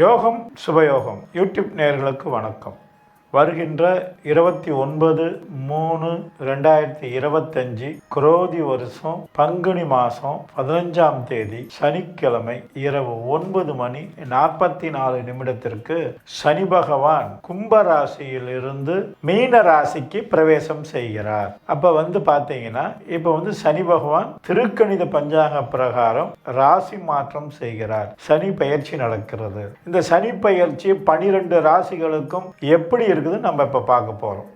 யோகம் சுபயோகம் யூடியூப் நேயர்களுக்கு வணக்கம். வருகின்ற 29/3/2025 குரோதி வருஷம் பங்குனி மாதம் 15ஆம் தேதி சனிக்கிழமை இரவு 9:44 சனி பகவான் கும்பராசியில் இருந்து மீன ராசிக்கு பிரவேசம் செய்கிறார். அப்ப பார்த்தீங்கன்னா இப்ப சனி பகவான் திருக்கணித பஞ்சாங்க பிரகாரம் ராசி மாற்றம் செய்கிறார். சனி பயிற்சி நடக்கிறது. இந்த சனி பயிற்சி 12 ராசிகளுக்கும் எப்படி இருக்குது நம்ம இப்ப பார்க்க போறோம்.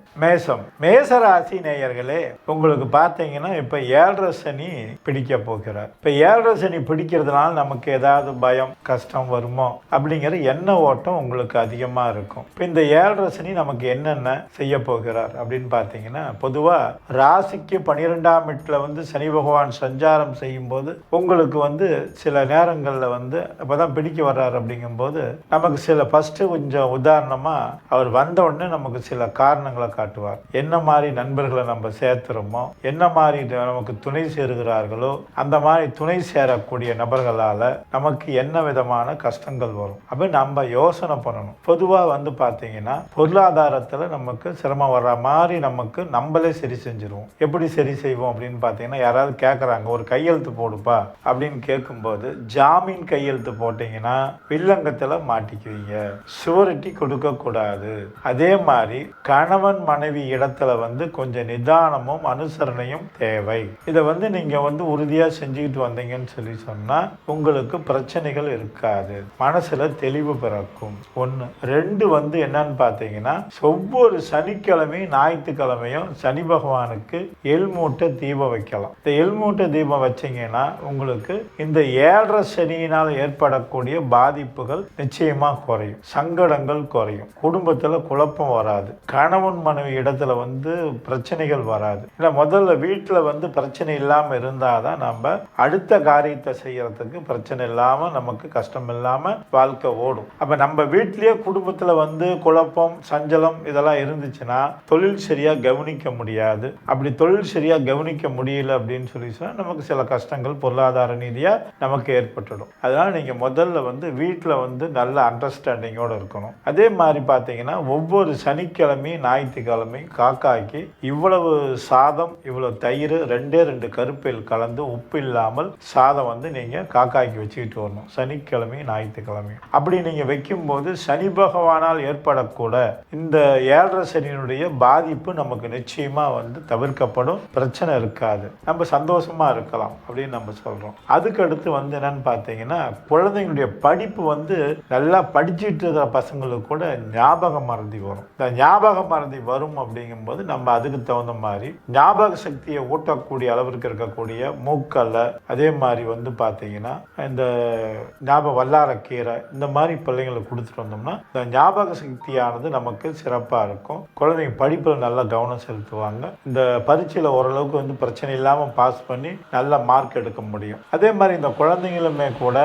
மேசராசி நேயர்களே, உங்களுக்கு பார்த்தீங்கன்னா இப்போ 7.5 சனி பிடிக்க போகிறார். இப்போ 7.5 சனி பிடிக்கிறதுனால நமக்கு ஏதாவது பயம் கஷ்டம் வருமோ அப்படிங்கிற எண்ண ஓட்டம் உங்களுக்கு அதிகமாக இருக்கும். இப்போ இந்த 7.5 சனி நமக்கு என்னென்ன செய்ய போகிறார் அப்படின்னு பார்த்தீங்கன்னா, பொதுவாக ராசிக்கு 12ஆம் வீட்டில் சனி பகவான் சஞ்சாரம் செய்யும் போது உங்களுக்கு சில நேரங்களில் அப்போதான் பிடிக்க வர்றாரு. அப்படிங்கும்போது நமக்கு சில ஃபஸ்ட்டு கொஞ்சம் உதாரணமாக அவர் வந்த உடனே நமக்கு சில காரணங்களை காட்டுவார். என்ன மாதிரி நண்பர்களை நம்ம சேர்த்துறோமோ, என்ன மாதிரி நமக்கு துணை சேருகிறார்களோ, அந்த மாதிரி துணை சேரக்கூடிய நபர்களால நமக்கு என்ன விதமான கஷ்டங்கள் வரும் அப்படின்னு நம்ம யோசனை பண்ணணும். பொதுவாக பார்த்தீங்கன்னா பொருளாதாரத்துல நமக்கு சிரமம் வர்ற மாதிரி நமக்கு நம்மளே சரி செஞ்சிருவோம். எப்படி சரி செய்வோம் அப்படின்னு பார்த்தீங்கன்னா, யாராவது கேட்குறாங்க ஒரு கையெழுத்து போடுப்பா அப்படின்னு கேட்கும்போது ஜாமீன் கையெழுத்து போட்டீங்கன்னா வில்லங்கத்துல மாட்டிக்குவீங்க. சுவரிட்டி கொடுக்க கூடாது. அதே மாதிரி கணவன் மனைவி இடத்துல கொஞ்சம் நிதானமும் அனுசரணையும் தேவை. இதை நீங்க உறுதியா செஞ்சுக்கிட்டு வந்தீங்கன்னு சொல்லி சொன்னா உங்களுக்கு பிரச்சனைகள் இருக்காது. மனசுல தெளிவு பிறக்கும். 1. 2 என்னன்னு பார்த்தீங்கன்னா, ஒவ்வொரு சனிக்கிழமையும் ஞாயிற்றுக்கிழமையும் சனி பகவானுக்கு எள்மூட்டை தீபம் வைக்கலாம். இந்த எள்மூட்டை தீபம் வச்சீங்கன்னா உங்களுக்கு இந்த 7.5 சனியினால் ஏற்படக்கூடிய பாதிப்புகள் நிச்சயமா குறையும். சங்கடங்கள் குறையும். குடும்பத்துல குழப்பம் வராது. கணவன் மனைவி இடத்துல பிரச்சனைகள் வராது. முதல்ல வீட்டுல பிரச்சனை இல்லாம இருந்தாதான் நம்ம அடுத்த காரியத்தை செய்யறதுக்கு பிரச்சனை இல்லாம நமக்கு கஷ்டம் இல்லாம வாழ்க்கை ஓடும். அப்ப நம்ம வீட்டிலேயே குடும்பத்துல குழப்பம் சஞ்சலம் இதெல்லாம் இருந்துச்சுன்னா தொழில் சரியா கவனிக்க முடியாது. அப்படி தொழில் சரியா கவனிக்க முடியல அப்படின்னு சொல்லி சொன்னா நமக்கு சில கஷ்டங்கள் பொருளாதார ரீதியா நமக்கு ஏற்பட்டுடும். அதனால நீங்க முதல்ல வீட்டுல நல்ல அண்டர்ஸ்டாண்டிங்கோட இருக்கணும். அதே மாதிரி பாத்தீங்கன்னா ஒவ்வொரு சனிக்கிழமையும் ஞாயிற்றுக்கிழமை காக்காய்க்கு இவ்வளவு சாதம் இவ்வளவு தயிர் 2 கருப்பையில் கலந்து உப்பு இல்லாமல் சாதம் நீங்க காக்காய்க்கு வச்சுக்கிட்டு வரணும். சனிக்கிழமை ஞாயிற்றுக்கிழமை அப்படி நீங்க வைக்கும் போது சனி பகவானால் ஏற்படக்கூட இந்த 7.5 சனியினுடைய பாதிப்பு நமக்கு நிச்சயமா தவிர்க்கப்படும். பிரச்சனை இருக்காது. நம்ம சந்தோஷமா இருக்கலாம் அப்படின்னு நம்ம சொல்றோம். அதுக்கு அடுத்து என்னன்னு பார்த்தீங்கன்னா, குழந்தைங்களுடைய படிப்பு நல்லா படிச்சுட்டு இருக்கிற பசங்களுக்கு கூட ஞாபக மறதி வரும். இந்த ஞாபக மறதி வரும் அப்படிங்கும்போது நம்ம அதுக்கு தகுந்த மாதிரி ஞாபக சக்தியை ஊட்டக்கூடிய அளவிற்கு இருக்கக்கூடிய மூக்கல்ல, அதே மாதிரி பார்த்தீங்கன்னா இந்த ஞாபக வல்லாரக்கீரை இந்த மாதிரி பிள்ளைங்களுக்கு கொடுத்துட்டு வந்தோம்னா இந்த ஞாபக சக்தியானது நமக்கு சிறப்பாக இருக்கும். குழந்தைங்க படிப்பில் நல்லா கவனம் செலுத்துவாங்க. இந்த பரீட்சையில் ஓரளவுக்கு பிரச்சனை இல்லாமல் பாஸ் பண்ணி நல்ல மார்க் எடுக்க முடியும். அதே மாதிரி இந்த குழந்தைங்களுமே கூட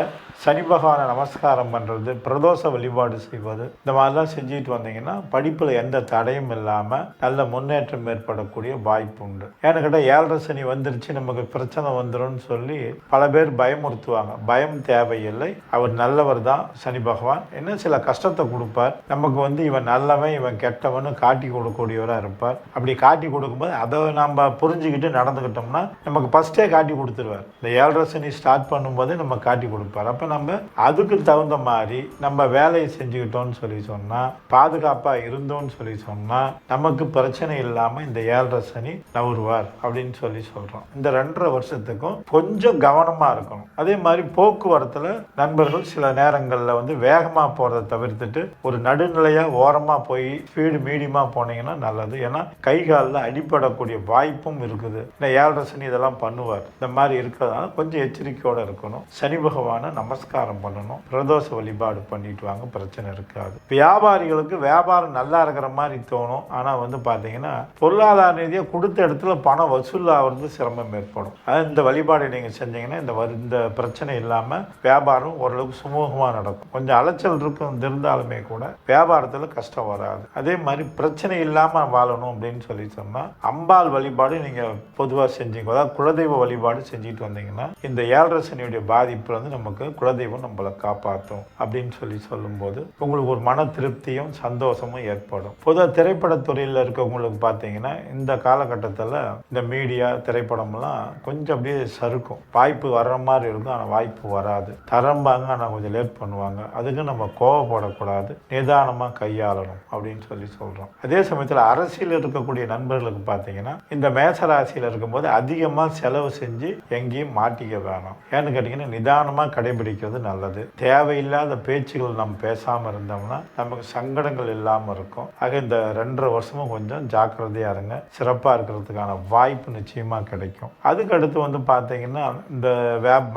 சனி பகவானை நமஸ்காரம் பண்ணுறது, பிரதோஷ வழிபாடு செய்வது, இந்த மாதிரிலாம் செஞ்சுட்டு வந்தீங்கன்னா படிப்பில் எந்த தடையும் இல்லாமல் நல்ல முன்னேற்றம் ஏற்படக்கூடிய வாய்ப்பு உண்டு. ஏன்னு கேட்டால் 7.5 சனி வந்துருச்சு நமக்கு பிரச்சனை வந்துடும் சொல்லி பல பேர் பயமுறுத்துவாங்க. பயம் தேவையில்லை. அவர் நல்லவர் தான். சனி பகவான் என்ன சில கஷ்டத்தை கொடுப்பார் நமக்கு. இவன் நல்லவன் இவன் கெட்டவன்னு காட்டி கொடுக்கக்கூடியவராக இருப்பார். அப்படி காட்டி கொடுக்கும்போது அதை நம்ம புரிஞ்சுக்கிட்டு நடந்துக்கிட்டோம்னா நமக்கு ஃபஸ்ட்டே காட்டி கொடுத்துருவார். இந்த 7.5 சனி ஸ்டார்ட் பண்ணும்போது நம்ம காட்டி கொடுப்பார். அப்போ நம்ம அதுக்கு தகுந்த மாதிரி நம்ம வேலையை செஞ்சுக்கிட்டோம்னு சொல்லி சொன்னா, பாதுகாப்பா இருந்தோம்னு சொல்லி சொன்னா நமக்கு பிரச்சனை இல்லாம இந்த 7.5 சனி நவருவார் அப்படின்னு சொல்லி சொல்றோம். இந்த 2.5 வருஷத்துக்கும் கொஞ்சம் கவனமா இருக்கணும். அதே மாதிரி போக்குவரத்துல நண்பர்கள் சில நேரங்கள்ல வேகமா போறதை தவிர்த்துட்டு ஒரு நடுநிலையா ஓரமா போய் ஸ்பீடு மீடியமா போனீங்கன்னா நல்லது. ஏன்னா கை காலில் அடிப்படக்கூடிய வாய்ப்பும் இருக்குது. இந்த 7.5 சனி இதெல்லாம் பண்ணுவார். இந்த மாதிரி இருக்கிறதுனால கொஞ்சம் எச்சரிக்கையோட இருக்கணும். சனி பகவானை நமஸ்காரம் பண்ணணும். பிரதோஷ வழிபாடு பண்ணிட்டு வாங்க. பிரச்சனை இருக்காது. வியாபாரிகளுக்கு வியாபாரம் நல்லா இருக்கிற மாதிரி தோணும். ஆனா பாத்தீங்கன்னா பொருளாதார ரீதியா கொடுத்த இடத்துல பணம் வசூல் ஆகிறது சிரமம் ஏற்படும். இந்த வழிபாடு நீங்க செஞ்சீங்கன்னா இந்த பிரச்சனை இல்லாம வியாபாரம் ஓரளவுக்கு சுமூகமா நடக்கும். கொஞ்சம் அலைச்சல் இருக்கும் இருந்தாலுமே கூட வியாபாரத்துல கஷ்டம் வராது. அதே மாதிரி பிரச்சனை இல்லாம வாழணும் அப்படின்னு சொல்லி சொன்னா அம்பாள் வழிபாடு நீங்க பொதுவா செஞ்சீங்க. அதாவது குலதெய்வ வழிபாடு செஞ்சுட்டு வந்தீங்கன்னா இந்த 7.5 சனியுடைய பாதிப்பு நமக்கு குலதெய்வம் நம்மளை காப்பாற்றும் அப்படின்னு சொல்லும்போது உங்களுக்கு ஒரு மன திருப்தியும் சந்தோஷமும் ஏற்படும். பொதுவாக திரைப்படத்துறையில் இருக்கவங்களுக்கு பார்த்தீங்கன்னா இந்த காலகட்டத்தில் இந்த மீடியா திரைப்படம்லாம் கொஞ்சம் அப்படியே சறுக்கும். வாய்ப்பு வர்ற மாதிரி இருக்கும், ஆனால் வாய்ப்பு வராது. தரம்பாங்க, ஆனால் கொஞ்சம் லேட் பண்ணுவாங்க. அதுக்கு நம்ம கோவப்படக்கூடாது, நிதானமாக கையாளணும் அப்படின்னு சொல்கிறோம். அதே சமயத்தில் அரசியல் இருக்கக்கூடிய நண்பர்களுக்கு பார்த்தீங்கன்னா இந்த மேசராசியில் இருக்கும்போது அதிகமாக செலவு செஞ்சு எங்கேயும் மாட்டிக்க வேணாம். ஏன்னு கேட்டிங்கன்னா நிதானமாக கடைபிடிக்கிறது நல்லது. தேவையில்லாத பேச்சுகள் நம்ம பேசாமல் இருந்தோம்னா நமக்கு சங்கடங்கள் இல்லாமல் இருக்கும். ஆக இந்த 2.5 வருஷமும் கொஞ்சம் ஜாக்கிரதையாக இருங்க. சிறப்பாக இருக்கிறதுக்கான வாய்ப்பு நிச்சயமாக கிடைக்கும். அதுக்கடுத்து வந்து பார்த்தீங்கன்னா இந்த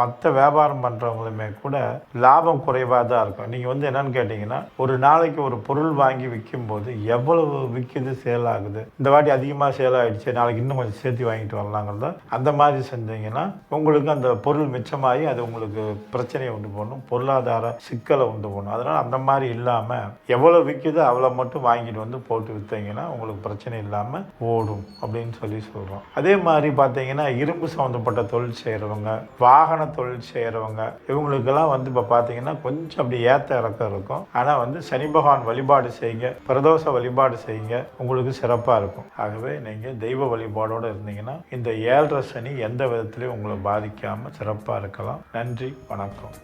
மற்ற வியாபாரம் பண்ணுறவங்களுமே கூட லாபம் குறைவாக தான் இருக்கும். நீங்கள் வந்து என்னன்னு கேட்டிங்கன்னா ஒரு நாளைக்கு ஒரு பொருள் வாங்கி விற்கும்போது எவ்வளவு விற்கிது, சேல் ஆகுது, இந்த வாட்டி அதிகமாக சேல் ஆகிடுச்சு, நாளைக்கு இன்னும் கொஞ்சம் சேர்த்து வாங்கிட்டு வரலாங்கிறத அந்த மாதிரி செஞ்சீங்கன்னா உங்களுக்கு அந்த பொருள் மிச்சமாகி அது உங்களுக்கு பிரச்சனையை உண்டு பண்ணும், பொருளாதார சிக்கலை உண்டு பண்ணும். அதனால் அந்த மாதிரி இல்லாமல் எவ்வளோ விற்கிதோ அவ்வளோ மட்டும் வாங்கிட்டு வந்து போட்டு விற்றீங்கன்னா உங்களுக்கு பிரச்சனை இல்லாமல் ஓடும் அப்படின்னு சொல்கிறோம். அதே மாதிரி பார்த்தீங்கன்னா இரும்பு சம்மந்தப்பட்ட தொழில் செய்கிறவங்க, வாகன தொழில் செய்கிறவங்க, இவங்களுக்கெல்லாம் வந்து இப்போ பார்த்தீங்கன்னா கொஞ்சம் அப்படி ஏற்ற இறக்கம் இருக்கும். ஆனால் வந்து சனி பகவான் வழிபாடு செய்யுங்க, பிரதோஷ வழிபாடு செய்யுங்க, உங்களுக்கு சிறப்பாக இருக்கும். ஆகவே நீங்கள் தெய்வ வழிபாடோடு இருந்தீங்கன்னா இந்த 7.5 சனி எந்த விதத்திலையும் உங்களை பாதிக்காமல் சிறப்பாக இருக்கலாம். நன்றி, வணக்கம்.